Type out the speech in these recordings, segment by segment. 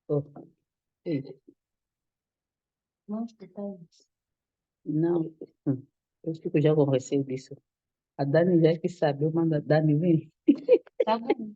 Oh, é, Muitos detalhes. não, eu fico já com receio disso. A Dani já que sabe, eu mando a Dani vir. Tá bom.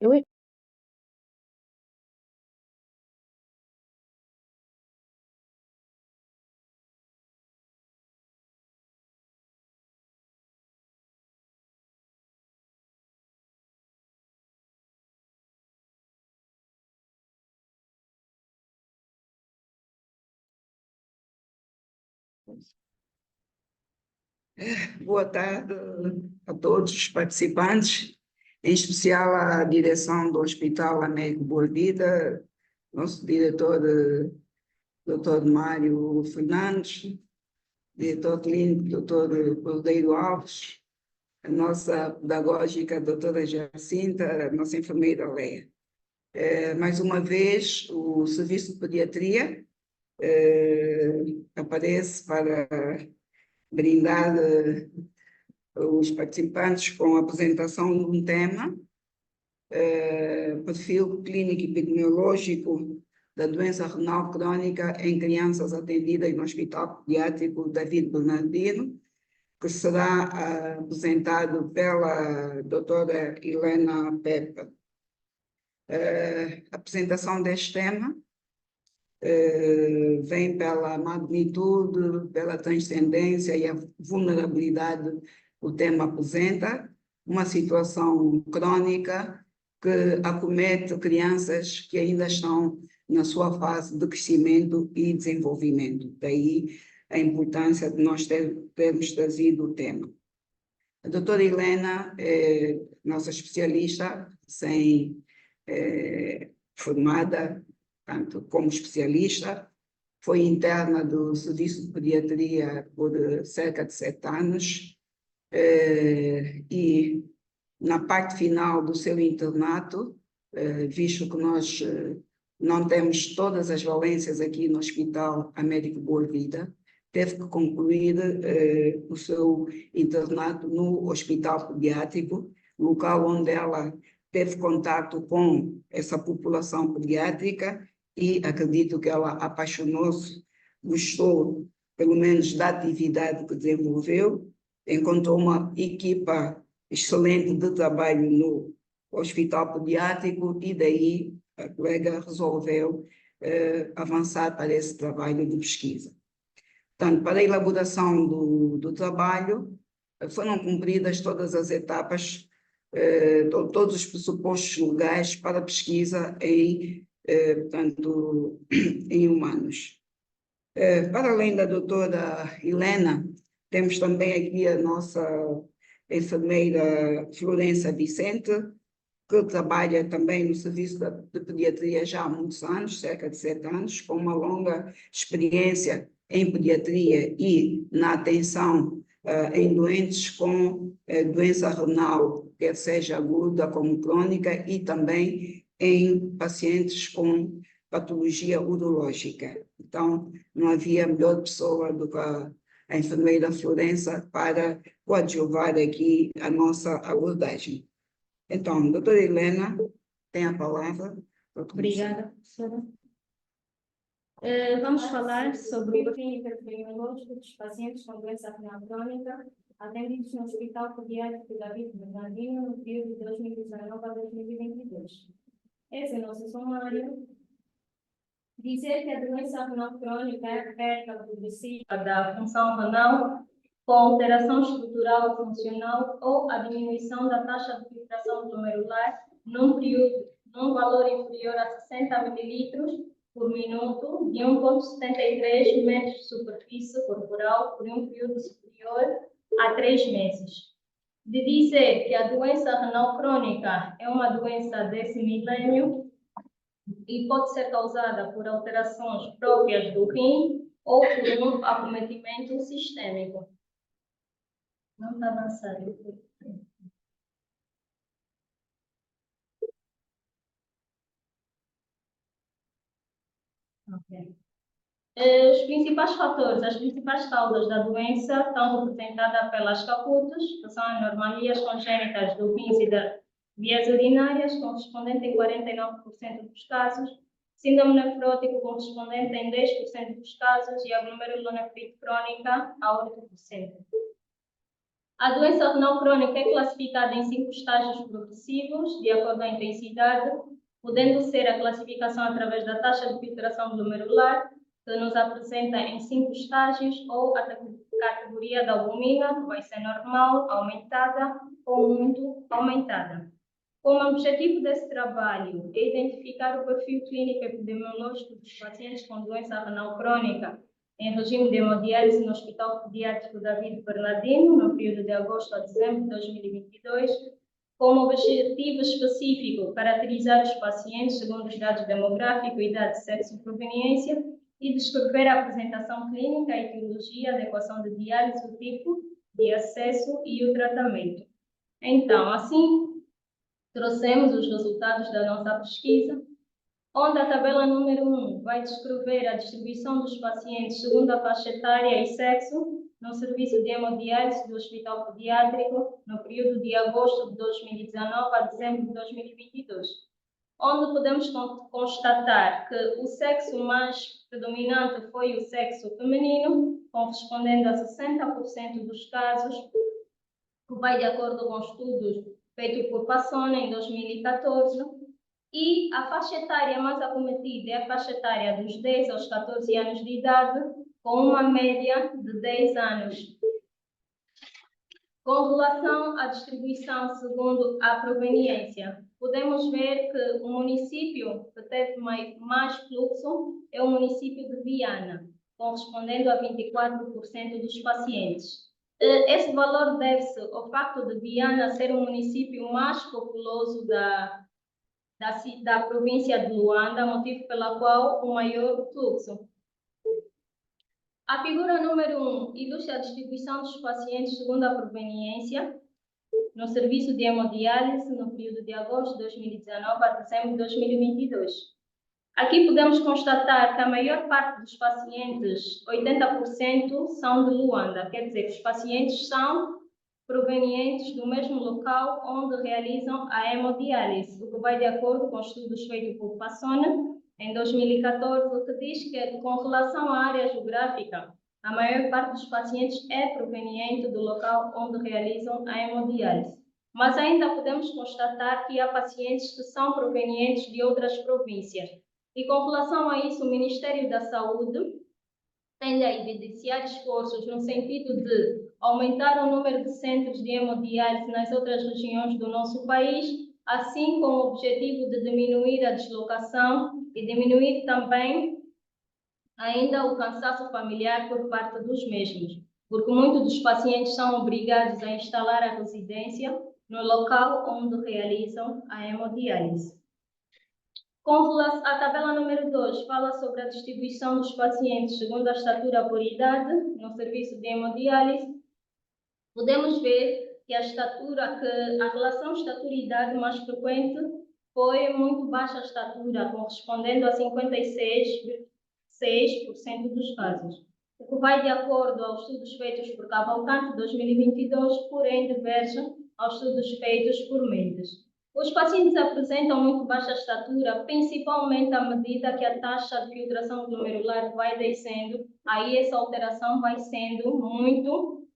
Eu, é- Boa tarde a todos os participantes, em especial à direção do Hospital Américo Boa Vida, nosso diretor, Dr. Mário Fernandes, diretor clínico, Dr. Cordeiro Alves, a nossa pedagógica, doutora Jacinta, a nossa enfermeira Leia. Mais uma vez, o Serviço de Pediatria aparece para brindar os participantes com a apresentação de um tema, perfil clínico epidemiológico da doença renal crônica em crianças atendidas no Hospital Pediátrico David Bernardino, que será apresentado pela doutora Helena Pepa. A apresentação deste tema vem pela magnitude, pela transcendência e a vulnerabilidade que o tema apresenta, uma situação crônica que acomete crianças que ainda estão na sua fase de crescimento e desenvolvimento. Daí a importância de nós termos trazido o tema. A doutora Helena é nossa especialista, formada portanto, como especialista, foi interna do Serviço de Pediatria por cerca de 7 anos e na parte final do seu internato, visto que nós não temos todas as valências aqui no Hospital Américo Boa Vida, teve que concluir o seu internato no Hospital Pediátrico, local onde ela teve contato com essa população pediátrica e acredito que ela apaixonou-se, gostou, pelo menos, da atividade que desenvolveu, encontrou uma equipa excelente de trabalho no Hospital Pediátrico e daí a colega resolveu avançar para esse trabalho de pesquisa. Portanto, para a elaboração do trabalho, foram cumpridas todas as etapas, todos os pressupostos legais para a pesquisa portanto, em humanos. Para além da doutora Helena, temos também aqui a nossa enfermeira Florença Vicente, que trabalha também no serviço de pediatria já há muitos anos, cerca de 7 anos, com uma longa experiência em pediatria e na atenção em doentes com doença renal, quer seja aguda como crônica, e também em pacientes com patologia urológica. Então, não havia melhor pessoa do que a enfermeira Florença para coadjuvar aqui a nossa abordagem. Então, doutora Helena, tem a palavra. Obrigada, professora. Vamos falar sobre o perfil epidemiológico dos pacientes com doença renal crônica atendidos no Hospital Pediátrico David Bernardino no período de 2019 a 2022. Esse é o nosso sumário. Dizer que a doença renal crônica é a perda progressiva da função renal com alteração estrutural ou funcional ou a diminuição da taxa de filtração glomerular num valor inferior a 60 ml por minuto de 1,73 metros de superfície corporal por um período superior a 3 meses. De dizer que a doença renal crônica é uma doença desse milénio e pode ser causada por alterações próprias do rim ou por um acometimento sistêmico. Não está avançando. Okay. Os principais fatores, as principais causas da doença estão representadas pelas caputas, que são anomalias congênitas do rins e das vias urinárias, correspondente em 49% dos casos, síndrome nefrótico correspondente em 10% dos casos e a glomerulonefrite crônica a 8%. A doença renal crônica é classificada em 5 estágios progressivos, de acordo com a intensidade, podendo ser a classificação através da taxa de filtração glomerular, que nos apresenta em 5 estágios, ou a categoria da albumina, que vai ser normal, aumentada ou muito aumentada. Como objetivo desse trabalho é identificar o perfil clínico epidemiológico dos pacientes com doença renal crônica em regime de hemodiálise no Hospital Pediátrico David Bernardino, no período de agosto a dezembro de 2022, como objetivo específico caracterizar os pacientes segundo os dados demográficos, idade, sexo e proveniência e descrever a apresentação clínica, a etiologia, a adequação de diálise, o tipo de acesso e o tratamento. Então, assim, trouxemos os resultados da nossa pesquisa, onde a tabela número 1 vai descrever a distribuição dos pacientes segundo a faixa etária e sexo no serviço de hemodiálise do Hospital Pediátrico no período de agosto de 2019 a dezembro de 2022, onde podemos constatar que o sexo mais predominante foi o sexo feminino, correspondendo a 60% dos casos, que vai de acordo com estudos feitos por Passona em 2014, e a faixa etária mais acometida é a faixa etária dos 10 aos 14 anos de idade, com uma média de 10 anos. Com relação à distribuição segundo a proveniência, podemos ver que o município que teve mais fluxo é o município de Viana, correspondendo a 24% dos pacientes. Esse valor deve-se ao facto de Viana ser o município mais populoso da província de Luanda, motivo pelo qual o maior fluxo. A figura número 1 ilustra a distribuição dos pacientes segundo a proveniência no serviço de hemodiálise no período de agosto de 2019 a dezembro de 2022. Aqui podemos constatar que a maior parte dos pacientes, 80%, são de Luanda, quer dizer que os pacientes são provenientes do mesmo local onde realizam a hemodiálise, o que vai de acordo com estudos feitos por Passona em 2014, o que diz que, com relação à área geográfica, a maior parte dos pacientes é proveniente do local onde realizam a hemodiálise. Mas ainda podemos constatar que há pacientes que são provenientes de outras províncias. E com relação a isso, o Ministério da Saúde tende a evidenciar esforços no sentido de aumentar o número de centros de hemodiálise nas outras regiões do nosso país, assim como o objetivo de diminuir a deslocação e diminuir também ainda o cansaço familiar por parte dos mesmos, porque muitos dos pacientes são obrigados a instalar a residência no local onde realizam a hemodiálise. A tabela número 2 fala sobre a distribuição dos pacientes segundo a estatura por idade no serviço de hemodiálise. Podemos ver que a relação estatura-idade mais frequente foi muito baixa a estatura, correspondendo a 56,6% dos casos, o que vai de acordo aos estudos feitos por Cavalcante 2022, porém diverge aos estudos feitos por Mendes. Os pacientes apresentam muito baixa estatura, principalmente à medida que a taxa de filtração glomerular vai descendo, aí essa alteração vai sendo muito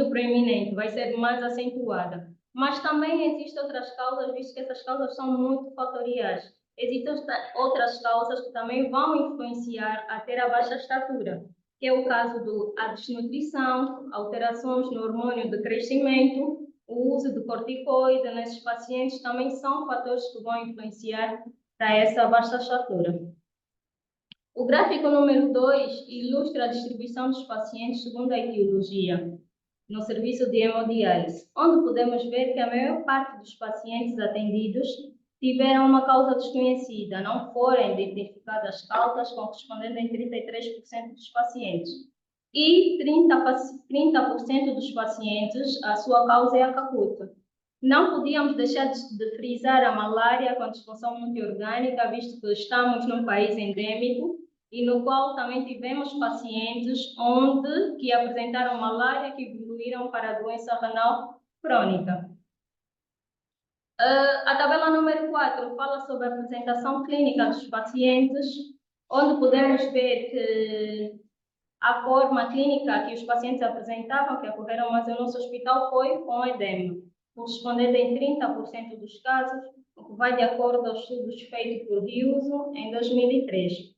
proeminente, vai ser mais acentuada. Mas também existem outras causas, visto que essas causas são muito fatoriais. Existem outras causas que também vão influenciar a ter a baixa estatura, que é o caso da desnutrição, alterações no hormônio de crescimento, o uso de corticoide nesses pacientes também são fatores que vão influenciar para essa baixa estatura. O gráfico número 2 ilustra a distribuição dos pacientes segundo a etiologia no serviço de hemodiálise, onde podemos ver que a maior parte dos pacientes atendidos tiveram uma causa desconhecida, não foram identificadas causas, correspondendo em 33% dos pacientes. E 30% dos pacientes, a sua causa é a cacuta. Não podíamos deixar de frisar a malária com disfunção multiorgânica, visto que estamos num país endêmico, e no qual também tivemos pacientes que apresentaram malária, que evoluíram para a doença renal crônica. A tabela número 4 fala sobre a apresentação clínica dos pacientes, onde podemos ver que a forma clínica que os pacientes apresentavam, que ocorreram mais no nosso hospital, foi com edema, correspondendo em 30% dos casos, o que vai de acordo aos estudos feitos por Riuso em 2003.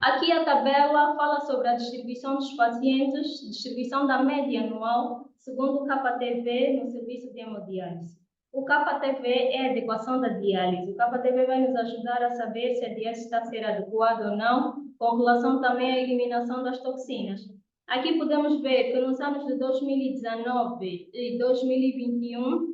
Aqui a tabela fala sobre a distribuição dos pacientes, distribuição da média anual, segundo o KTV no serviço de hemodiálise. O KTV é a adequação da diálise. O KTV vai nos ajudar a saber se a diálise está a ser adequada ou não, com relação também à eliminação das toxinas. Aqui podemos ver que nos anos de 2019 e 2021,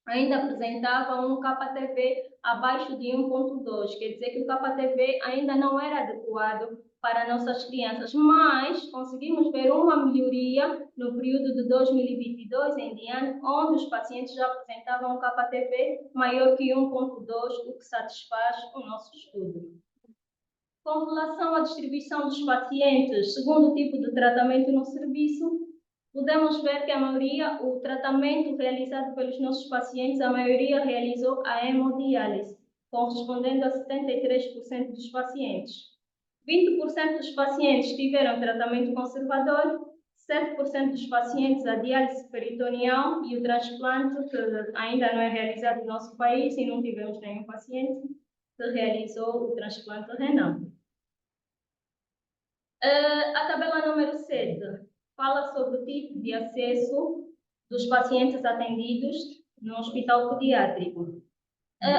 ainda apresentava um KTV abaixo de 1.2, quer dizer que o KTV ainda não era adequado para nossas crianças, mas conseguimos ver uma melhoria no período de 2022 em diante, onde os pacientes já apresentavam um KTV maior que 1.2, o que satisfaz o nosso estudo. Com relação à distribuição dos pacientes, segundo o tipo de tratamento no serviço, podemos ver que o tratamento realizado pelos nossos pacientes, a maioria realizou a hemodiálise, correspondendo a 73% dos pacientes. 20% dos pacientes tiveram tratamento conservador, 7% dos pacientes a diálise peritoneal e o transplante, que ainda não é realizado no nosso país e não tivemos nenhum paciente que realizou o transplante renal. A tabela número 7 fala sobre o tipo de acesso dos pacientes atendidos no hospital pediátrico.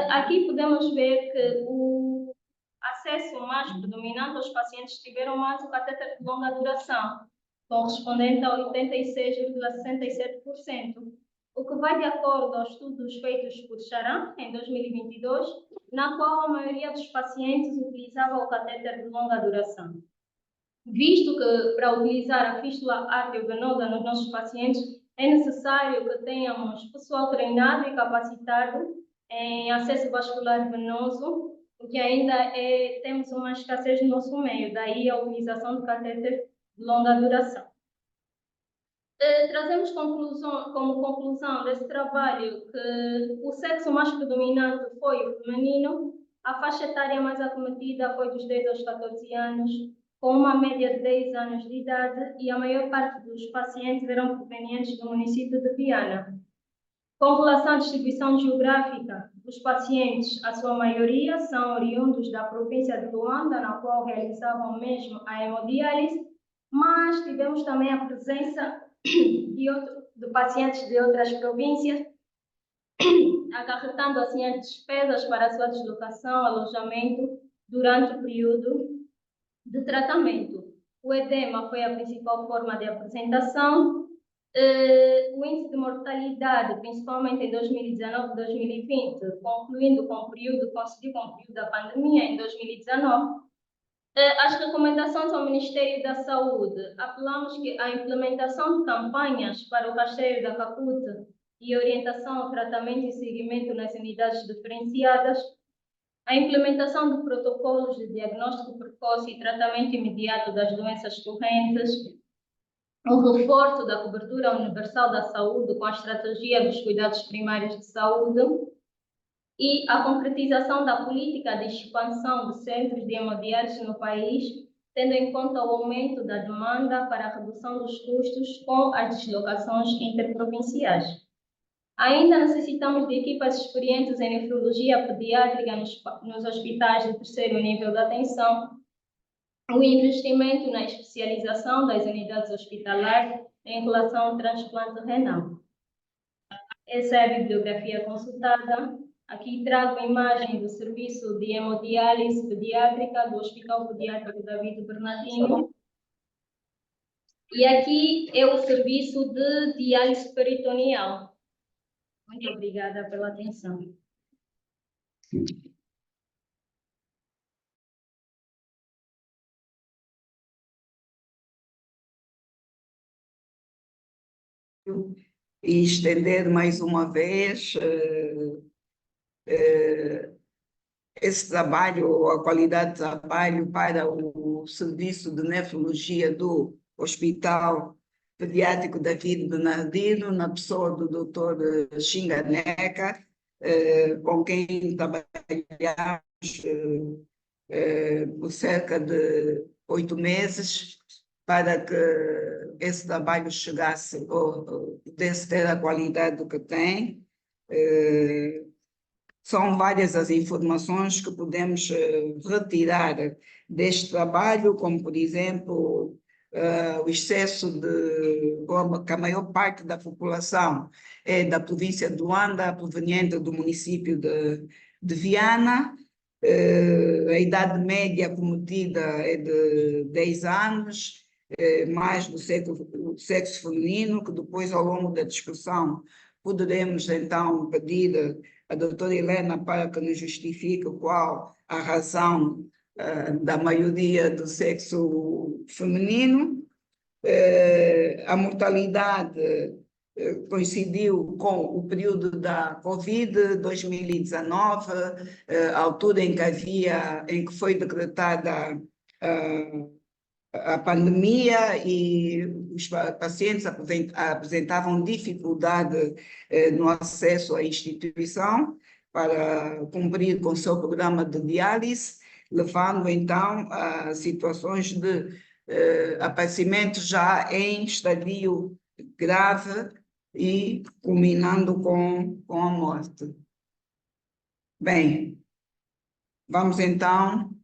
Aqui podemos ver que o acesso mais predominante aos pacientes tiveram mais o catéter de longa duração, correspondente a 86,67%, o que vai de acordo aos estudos feitos por Charan em 2022, na qual a maioria dos pacientes utilizava o catéter de longa duração. Visto que para utilizar a fístula arteriovenosa nos nossos pacientes é necessário que tenhamos pessoal treinado e capacitado em acesso vascular venoso, porque ainda temos uma escassez no nosso meio, daí a utilização de catéter de longa duração. Trazemos como conclusão desse trabalho que o sexo mais predominante foi o feminino, a faixa etária mais acometida foi dos 10 aos 14 anos, com uma média de 10 anos de idade, e a maior parte dos pacientes eram provenientes do município de Viana. Com relação à distribuição geográfica dos pacientes, a sua maioria são oriundos da província de Luanda, na qual realizavam mesmo a hemodiálise, mas tivemos também a presença de pacientes de outras províncias, acarretando assim as despesas para a sua deslocação, alojamento durante o período de tratamento. O edema foi a principal forma de apresentação. O índice de mortalidade, principalmente em 2019 e 2020, concluindo com o período da pandemia em 2019, as recomendações ao Ministério da Saúde, apelamos que a implementação de campanhas para o rastreio da cacuta e orientação ao tratamento e seguimento nas unidades diferenciadas, a implementação de protocolos de diagnóstico precoce e tratamento imediato das doenças correntes, o reforço da cobertura universal da saúde com a estratégia dos cuidados primários de saúde e a concretização da política de expansão de centros de hemodiálise no país, tendo em conta o aumento da demanda para a redução dos custos com as deslocações interprovinciais. Ainda necessitamos de equipas experientes em nefrologia pediátrica nos hospitais de terceiro nível de atenção, o investimento na especialização das unidades hospitalares em relação ao transplante renal. Essa é a bibliografia consultada. Aqui trago a imagem do serviço de hemodiálise pediátrica do Hospital Pediátrico David Bernardino. E aqui é o serviço de diálise peritoneal. Muito obrigada pela atenção. E estender mais uma vez esse trabalho, a qualidade de trabalho para o serviço de nefrologia do Hospital Pediátrico David Bernardino, na pessoa do Dr. Xinga Neca, com quem trabalhamos por cerca de 8 meses, para que esse trabalho chegasse, ou pudesse ter a qualidade que tem. São várias as informações que podemos retirar deste trabalho, como, por exemplo, o excesso de... que a maior parte da população é da província de Luanda, proveniente do município de Viana. A idade média cometida é de 10 anos, mais do sexo feminino, que depois, ao longo da discussão, poderemos então pedir a doutora Helena para que nos justifique qual a razão da maioria do sexo feminino. A mortalidade coincidiu com o período da Covid, 2019, a altura em que foi decretada a pandemia, e os pacientes apresentavam dificuldade no acesso à instituição para cumprir com o seu programa de diálise, levando então a situações de aparecimento já em estadio grave e culminando com a morte. Bem, vamos então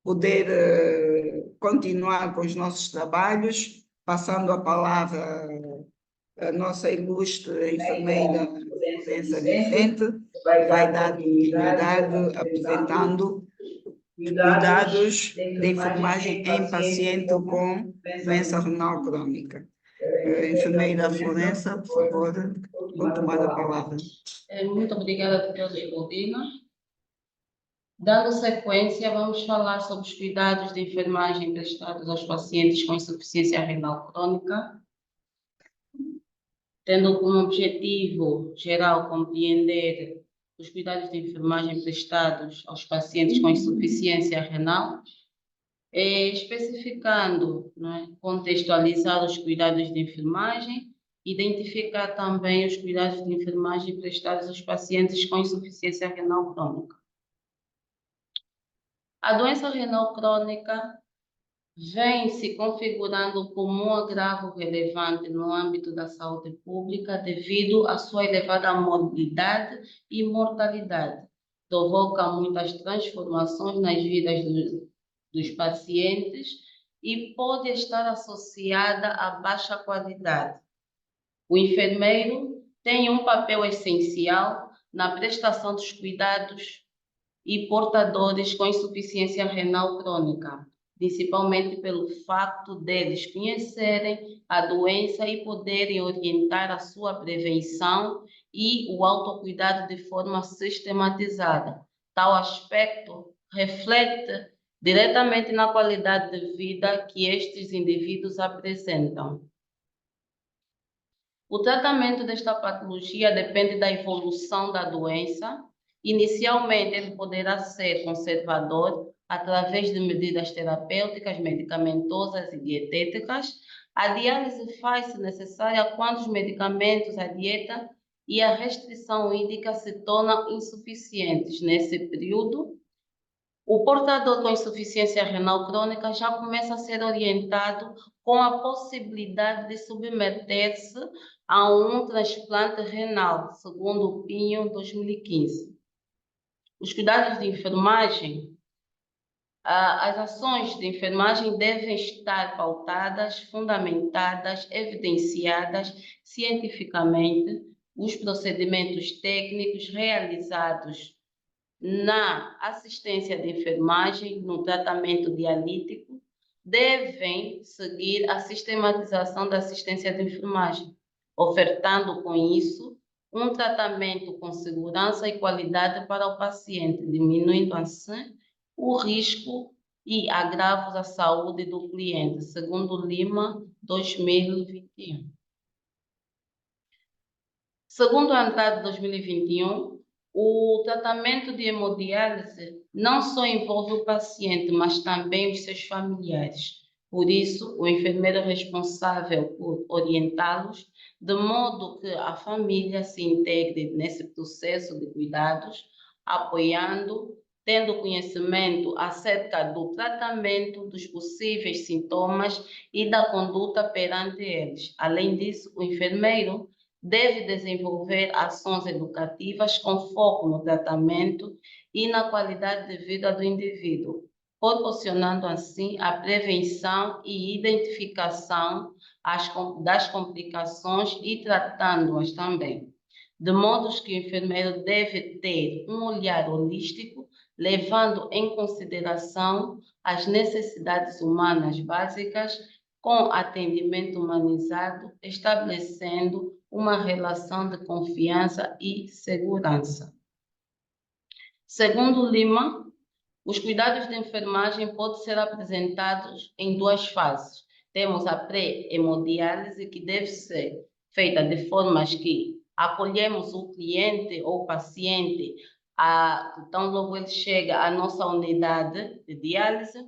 poder continuar com os nossos trabalhos, passando a palavra à nossa ilustre enfermeira Florença Vicente, que vai dar continuidade apresentando cuidados de enfermagem em paciente com doença renal crônica. Enfermeira Florença, por favor, vou tomar a palavra. Muito obrigada, doutora Leopoldina. Dando sequência, vamos falar sobre os cuidados de enfermagem prestados aos pacientes com insuficiência renal crônica, tendo como objetivo geral compreender os cuidados de enfermagem prestados aos pacientes com insuficiência renal, especificando, contextualizar os cuidados de enfermagem, identificar também os cuidados de enfermagem prestados aos pacientes com insuficiência renal crônica. A doença renal crônica vem se configurando como um agravo relevante no âmbito da saúde pública devido à sua elevada morbidade e mortalidade. Provoca muitas transformações nas vidas dos pacientes e pode estar associada à baixa qualidade. O enfermeiro tem um papel essencial na prestação dos cuidados e portadores com insuficiência renal crônica, principalmente pelo facto deles conhecerem a doença e poderem orientar a sua prevenção e o autocuidado de forma sistematizada. Tal aspecto reflete diretamente na qualidade de vida que estes indivíduos apresentam. O tratamento desta patologia depende da evolução da doença. Inicialmente, ele poderá ser conservador através de medidas terapêuticas, medicamentosas e dietéticas. A diálise faz-se necessária quando os medicamentos, a dieta e a restrição hídrica se tornam insuficientes. Nesse período, o portador com insuficiência renal crônica já começa a ser orientado com a possibilidade de submeter-se a um transplante renal, segundo o Pinho 2015. Os cuidados de enfermagem, as ações de enfermagem devem estar pautadas, fundamentadas, evidenciadas cientificamente. Os procedimentos técnicos realizados na assistência de enfermagem, no tratamento dialítico, devem seguir a sistematização da assistência de enfermagem, ofertando com isso um tratamento com segurança e qualidade para o paciente, diminuindo assim o risco e agravos à saúde do cliente, segundo Lima 2021. Segundo a entrada de 2021, o tratamento de hemodiálise não só envolve o paciente, mas também os seus familiares. Por isso, o enfermeiro é responsável por orientá-los, de modo que a família se integre nesse processo de cuidados, apoiando, tendo conhecimento acerca do tratamento, dos possíveis sintomas e da conduta perante eles. Além disso, o enfermeiro deve desenvolver ações educativas com foco no tratamento e na qualidade de vida do indivíduo, proporcionando assim a prevenção e identificação das complicações e tratando-as também. De modo que o enfermeiro deve ter um olhar holístico, levando em consideração as necessidades humanas básicas, com atendimento humanizado, estabelecendo uma relação de confiança e segurança. Segundo Lima, os cuidados de enfermagem podem ser apresentados em duas fases. Temos a pré-hemodiálise, que deve ser feita de formas que acolhemos o cliente ou paciente, então logo ele chega à nossa unidade de diálise,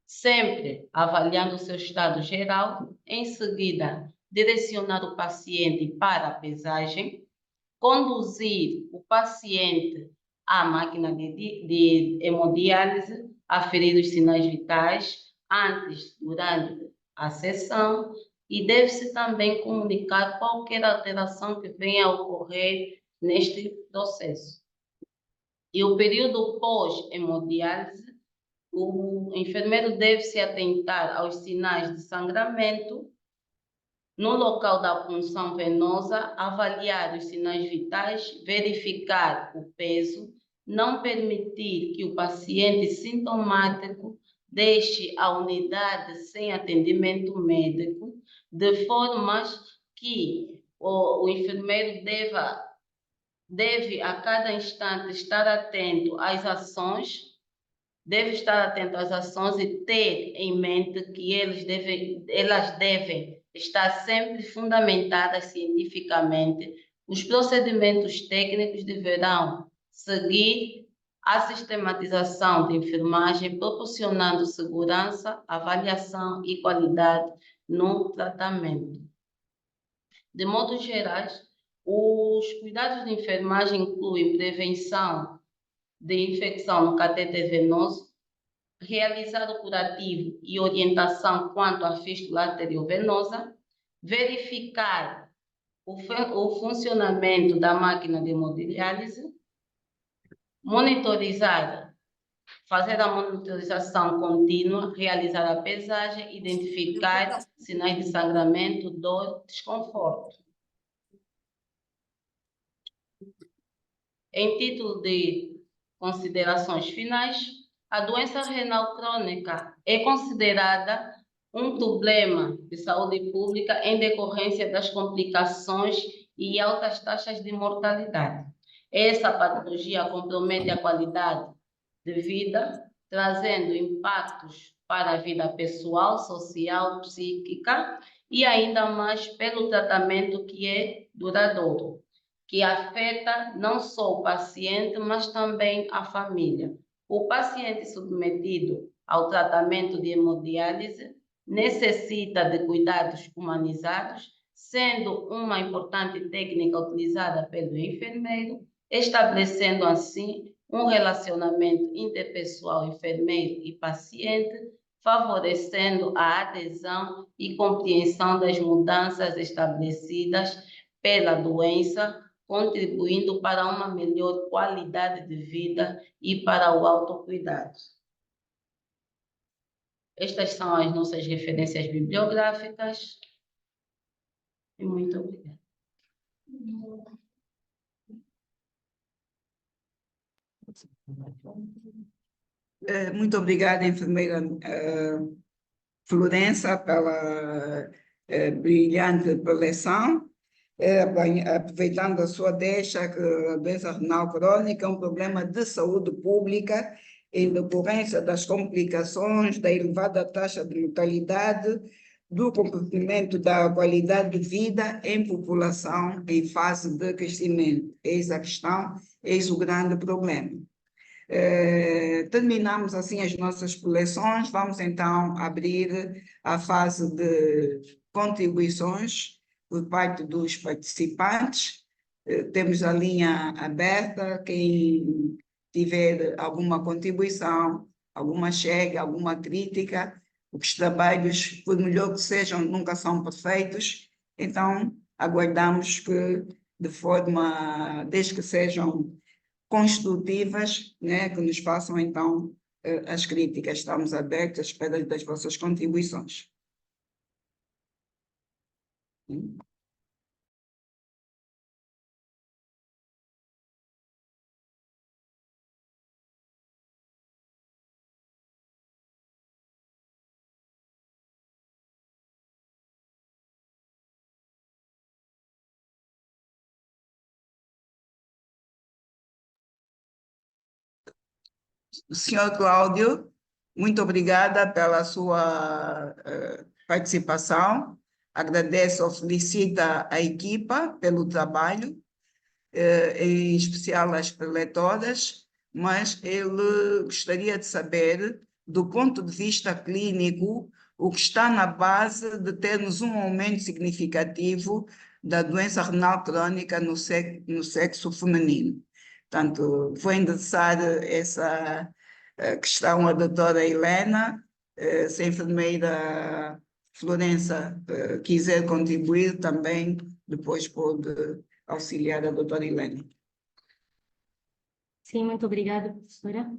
sempre avaliando o seu estado geral. Em seguida, direcionar o paciente para a pesagem, conduzir o paciente à máquina de hemodiálise, aferir os sinais vitais antes, durante a sessão, e deve-se também comunicar qualquer alteração que venha a ocorrer neste processo. E o período pós-hemodiálise, o enfermeiro deve se atentar aos sinais de sangramento no local da punção venosa, avaliar os sinais vitais, verificar o peso, não permitir que o paciente sintomático deixe a unidade sem atendimento médico, de formas que o enfermeiro deve a cada instante estar atento às ações, e ter em mente que elas devem estar sempre fundamentadas cientificamente. Os procedimentos técnicos deverão seguir a sistematização de enfermagem, proporcionando segurança, avaliação e qualidade no tratamento. De modo geral, os cuidados de enfermagem incluem prevenção de infecção no catéter venoso, realizar o curativo e orientação quanto à fístula arteriovenosa, verificar o funcionamento da máquina de hemodiálise, fazer a monitorização contínua, realizar a pesagem, identificar sinais de sangramento, dor, desconforto. Em título de considerações finais, a doença renal crônica é considerada um problema de saúde pública em decorrência das complicações e altas taxas de mortalidade. Essa patologia compromete a qualidade de vida, trazendo impactos para a vida pessoal, social, psíquica e ainda mais pelo tratamento que é duradouro, que afeta não só o paciente, mas também a família. O paciente submetido ao tratamento de hemodiálise necessita de cuidados humanizados, sendo uma importante técnica utilizada pelo enfermeiro, estabelecendo assim um relacionamento interpessoal enfermeiro e paciente, favorecendo a adesão e compreensão das mudanças estabelecidas pela doença, contribuindo para uma melhor qualidade de vida e para o autocuidado. Estas são as nossas referências bibliográficas. E muito obrigada. Muito obrigada, enfermeira Florença, pela brilhante preleção. Aproveitando a sua deixa, que a doença renal crônica é um problema de saúde pública em decorrência das complicações, da elevada taxa de mortalidade, do comprometimento da qualidade de vida em população em fase de crescimento. Eis a questão, eis o grande problema. Terminamos assim as nossas coleções, vamos então abrir a fase de contribuições por parte dos participantes. Temos a linha aberta, quem tiver alguma contribuição, alguma chega, alguma crítica, os trabalhos, por melhor que sejam, nunca são perfeitos, então aguardamos que de forma, desde que sejam construtivas, né, que nos façam então as críticas. Estamos abertos à espera das vossas contribuições. Senhor Cláudio, muito obrigada pela sua participação. Agradeço ou felicito a equipa pelo trabalho, em especial as preletoras, mas ele gostaria de saber, do ponto de vista clínico, o que está na base de termos um aumento significativo da doença renal crônica no sexo feminino. Portanto, vou endereçar essa questão à doutora Helena. Se a enfermeira Florença quiser contribuir também, depois pode auxiliar a doutora Helena. Sim, muito obrigada, professora.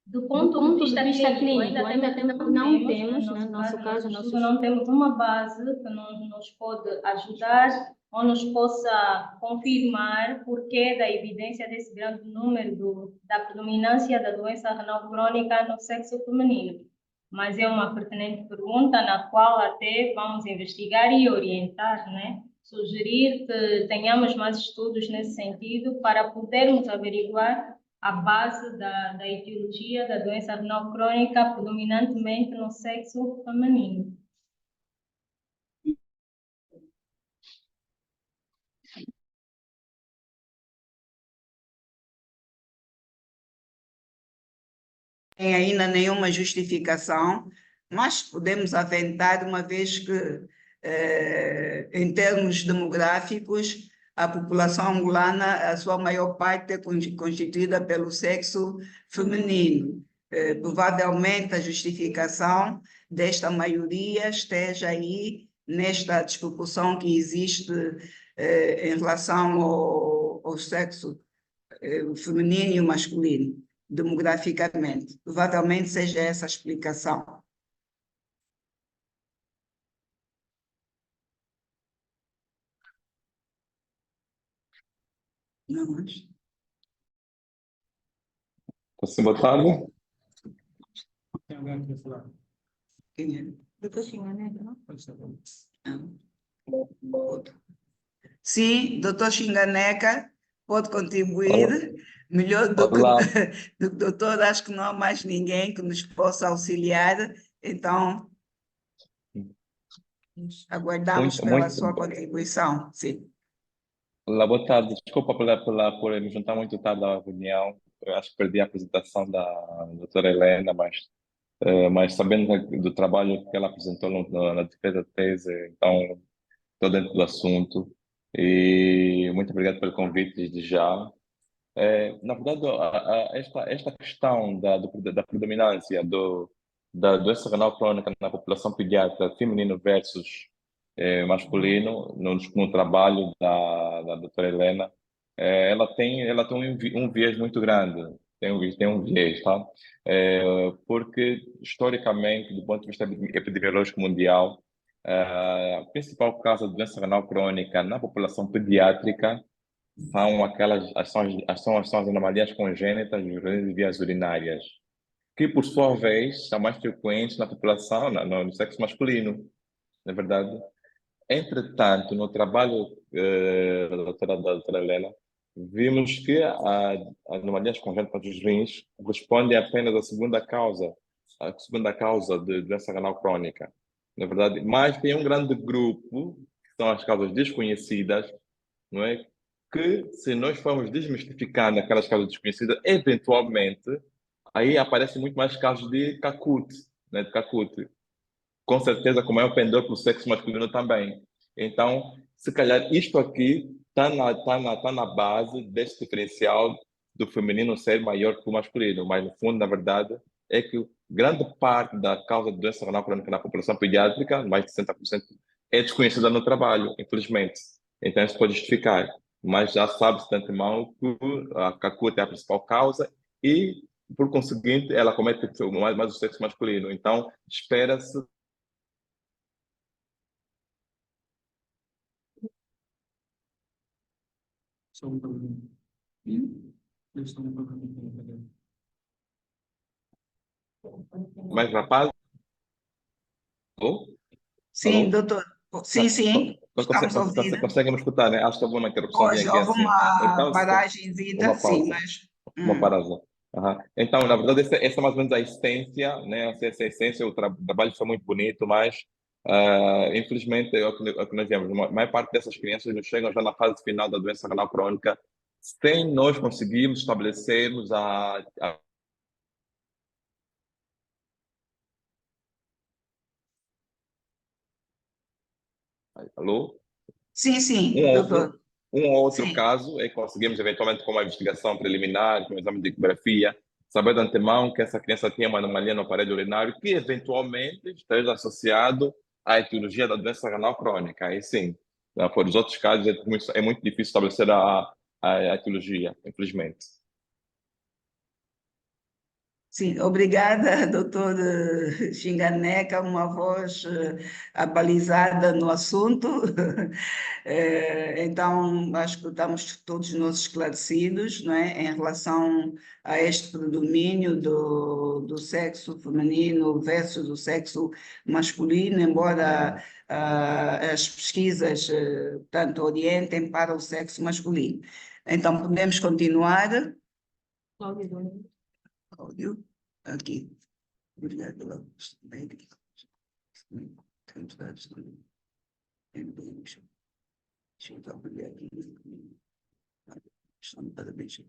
Do ponto de vista clínico, ainda não temos, no nosso caso, não temos uma base que nos pode ajudar ou nos possa confirmar porquê da evidência desse grande número da predominância da doença renal crônica no sexo feminino. Mas é uma pertinente pergunta na qual até vamos investigar e orientar, né? Sugerir que tenhamos mais estudos nesse sentido para podermos averiguar a base da etiologia da doença renal crônica predominantemente no sexo feminino. Tem ainda nenhuma justificação, mas podemos aventar, uma vez que, em termos demográficos, a população angolana, a sua maior parte é constituída pelo sexo feminino. Provavelmente a justificação desta maioria esteja aí nesta desproporção que existe em relação ao sexo feminino e masculino, demograficamente. Provavelmente seja essa a explicação. Não, mas... Sim, boa tarde. Tem alguém que quer falar? Quem é? Doutor Xinganeca, não? Sim, doutor Xinganeca pode contribuir. Melhor do que Olá. do doutor, acho que não há mais ninguém que nos possa auxiliar Então, aguardamos Muito, pela muito. sua contribuição. Sim. Olá, boa tarde. Desculpa por me juntar muito tarde à reunião. Eu acho que perdi a apresentação da doutora Helena, mas sabendo do trabalho que ela apresentou na defesa da tese, então estou dentro do assunto. E muito obrigado pelo convite desde já. Na verdade, esta questão da predominância da doença renal crônica na população pediátrica feminino versus masculino, no trabalho da doutora Helena, ela tem um viés muito grande, tem um viés, tá? Porque, historicamente, do ponto de vista epidemiológico mundial, a principal causa de doença renal crônica na população pediátrica são são as anomalias congênitas de vias urinárias, que por sua vez são mais frequentes na população, no sexo masculino, na verdade. Entretanto, no trabalho da doutora Helena, vimos que a anomalias congênitas dos rins corresponde apenas à segunda causa de doença renal crônica, na verdade. Mas tem um grande grupo, que são as causas desconhecidas, não é? Que se nós formos desmistificando aquelas causas desconhecidas, eventualmente, aí aparecem muito mais casos de CACUT, né? De CACUT. Com certeza, como é o pendor para o sexo masculino também. Então, se calhar isto aqui está na base deste diferencial do feminino ser maior que o masculino, mas no fundo, na verdade, é que grande parte da causa de doença renal crônica na população pediátrica, mais de 60%, é desconhecida no trabalho, infelizmente. Então, isso pode justificar. Mas já sabe-se de antemão que a CACUT é a principal causa e, por conseguinte, ela comete mais o sexo masculino. Então, espera-se Só um problema. Eu estou um problema com mais rapazes. Alô? Sim, Alô? doutor. Sim, sim, estamos ouvindo. Consegue me escutar, né? Acho que houve uma interrupçãozinha Hoje aqui houve assim. uma Então, paragem-vida, uma sim, pausa. mas... Uma paragem. Aham. Então, na verdade, essa é mais ou menos a essência, né? Essa é a essência, o trabalho foi muito bonito, mas infelizmente é o que nós vemos. A maior parte dessas crianças nos chegam já na fase final da doença renal crônica sem nós conseguirmos estabelecermos Alô? Sim, sim, Um doutor. outro, um outro Sim. caso é que conseguimos, eventualmente, com uma investigação preliminar, com um exame de ecografia, saber de antemão que essa criança tinha uma anomalia no aparelho urinário que, eventualmente, esteja associado à etiologia da doença renal crônica. Aí sim, por os outros casos, é muito difícil estabelecer a etiologia, infelizmente. Sim, obrigada, doutor Xinganeca, uma voz abalizada no assunto. Então, acho que estamos todos nós esclarecidos, não é, em relação a este predomínio do sexo feminino versus o sexo masculino, embora as pesquisas tanto orientem para o sexo masculino. Então, podemos continuar. Áudio, aqui. Obrigado pela médica. Temos dados do MDMs. Deixa eu abrir aqui. Parabéns.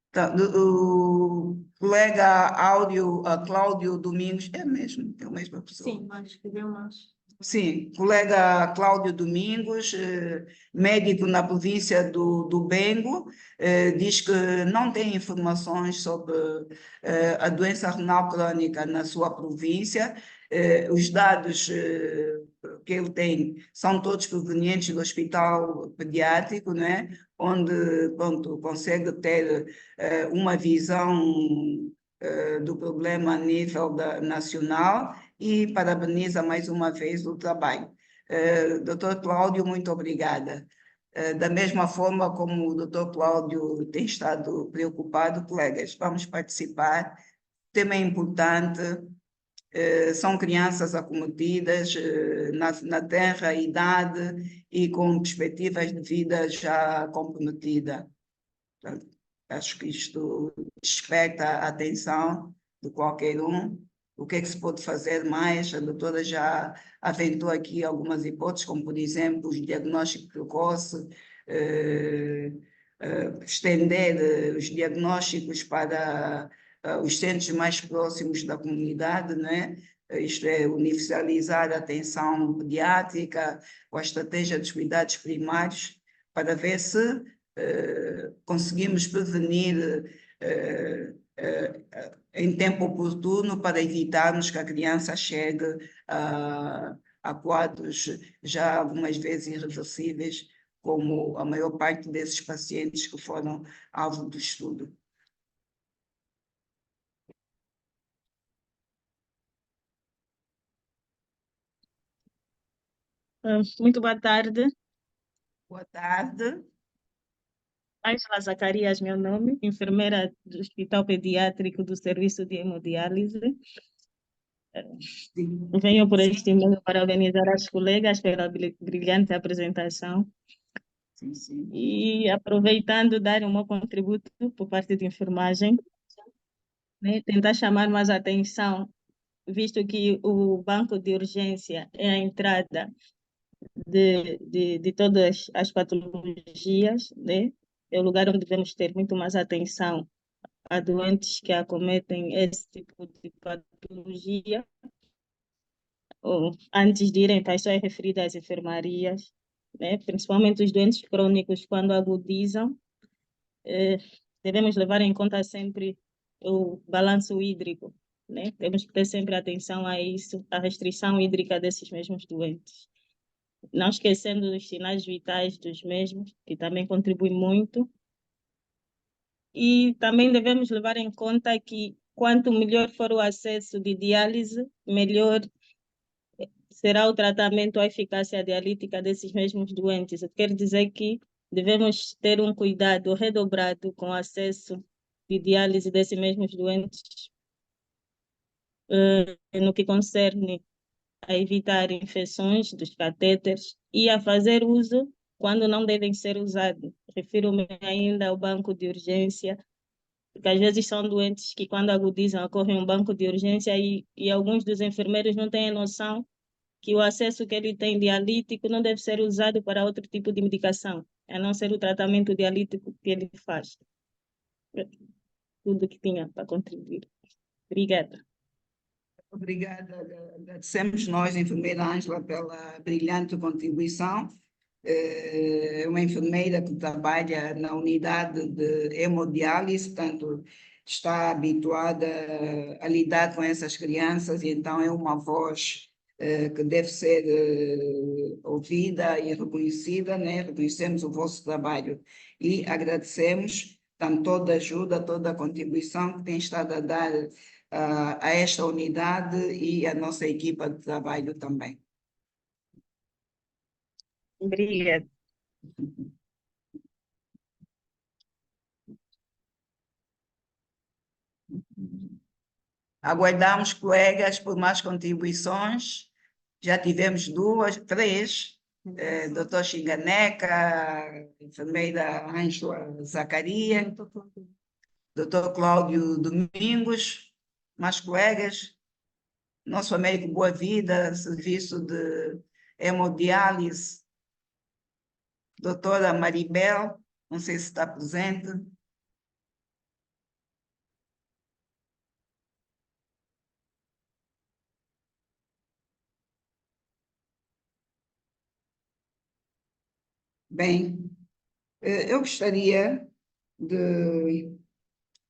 Então, o colega áudio, Cláudio Domingos, é a mesma pessoa. Sim, mas escreveu mais. Sim, colega Cláudio Domingos, médico na província do Bengo, diz que não tem informações sobre a doença renal crônica na sua província. Os dados que ele tem são todos provenientes do hospital pediátrico, né? Onde pronto, consegue ter uma visão do problema a nível nacional e parabeniza mais uma vez o trabalho. Doutor Cláudio, muito obrigada. Da mesma forma como o doutor Cláudio tem estado preocupado, colegas, vamos participar. O tema é importante, são crianças acometidas na tenra idade e com perspectivas de vida já comprometida. Portanto, acho que isto desperta a atenção de qualquer um, o que é que se pode fazer mais. A doutora já aventou aqui algumas hipóteses, como, por exemplo, o diagnóstico precoce, estender os diagnósticos para os centros mais próximos da comunidade, né? Isto é, universalizar a atenção pediátrica ou a estratégia dos cuidados primários, para ver se conseguimos prevenir em tempo oportuno, para evitarmos que a criança chegue a quadros já algumas vezes irreversíveis, como a maior parte desses pacientes que foram alvo do estudo. Muito boa tarde. Boa tarde. Ângela Zacarias, meu nome, enfermeira do Hospital Pediátrico do Serviço de Hemodiálise. Sim. Venho por este meio para organizar as colegas pela brilhante apresentação Sim, sim. e, aproveitando, dar um meu contributo por parte de enfermagem, né, tentar chamar mais atenção, visto que o banco de urgência é a entrada de todas as patologias, né? É o lugar onde devemos ter muito mais atenção a doentes que acometem esse tipo de patologia, ou antes de irem para as suas referidas enfermarias, né? Principalmente os doentes crônicos, quando agudizam, devemos levar em conta sempre o balanço hídrico, né? Temos que ter sempre atenção a isso, a restrição hídrica desses mesmos doentes. Não esquecendo dos sinais vitais dos mesmos, que também contribuem muito. E também devemos levar em conta que quanto melhor for o acesso de diálise, melhor será o tratamento, a eficácia dialítica desses mesmos doentes. Quer dizer que devemos ter um cuidado redobrado com o acesso de diálise desses mesmos doentes, no que concerne a evitar infecções dos catéteres e a fazer uso quando não devem ser usados. Refiro-me ainda ao banco de urgência, porque às vezes são doentes que, quando agudizam, ocorrem um banco de urgência e alguns dos enfermeiros não têm noção que o acesso que ele tem dialítico não deve ser usado para outro tipo de medicação, a não ser o tratamento dialítico que ele faz. Tudo que tinha para contribuir. Obrigada. Obrigada. Agradecemos nós, enfermeira Ângela, pela brilhante contribuição. É uma enfermeira que trabalha na unidade de hemodiálise, portanto, está habituada a lidar com essas crianças, e então é uma voz que deve ser ouvida e reconhecida, né? Reconhecemos o vosso trabalho e agradecemos tanto toda a ajuda, toda a contribuição que tem estado a dar a esta unidade e a nossa equipa de trabalho também. Obrigada. Aguardamos, colegas, por mais contribuições. Já tivemos três. Doutor Xinganeca, enfermeira Ângela Zacarias, doutor Cláudio Domingos, mais colegas, nosso Américo Boa Vida, serviço de hemodiálise, doutora Maribel, não sei se está presente. Bem, eu gostaria de,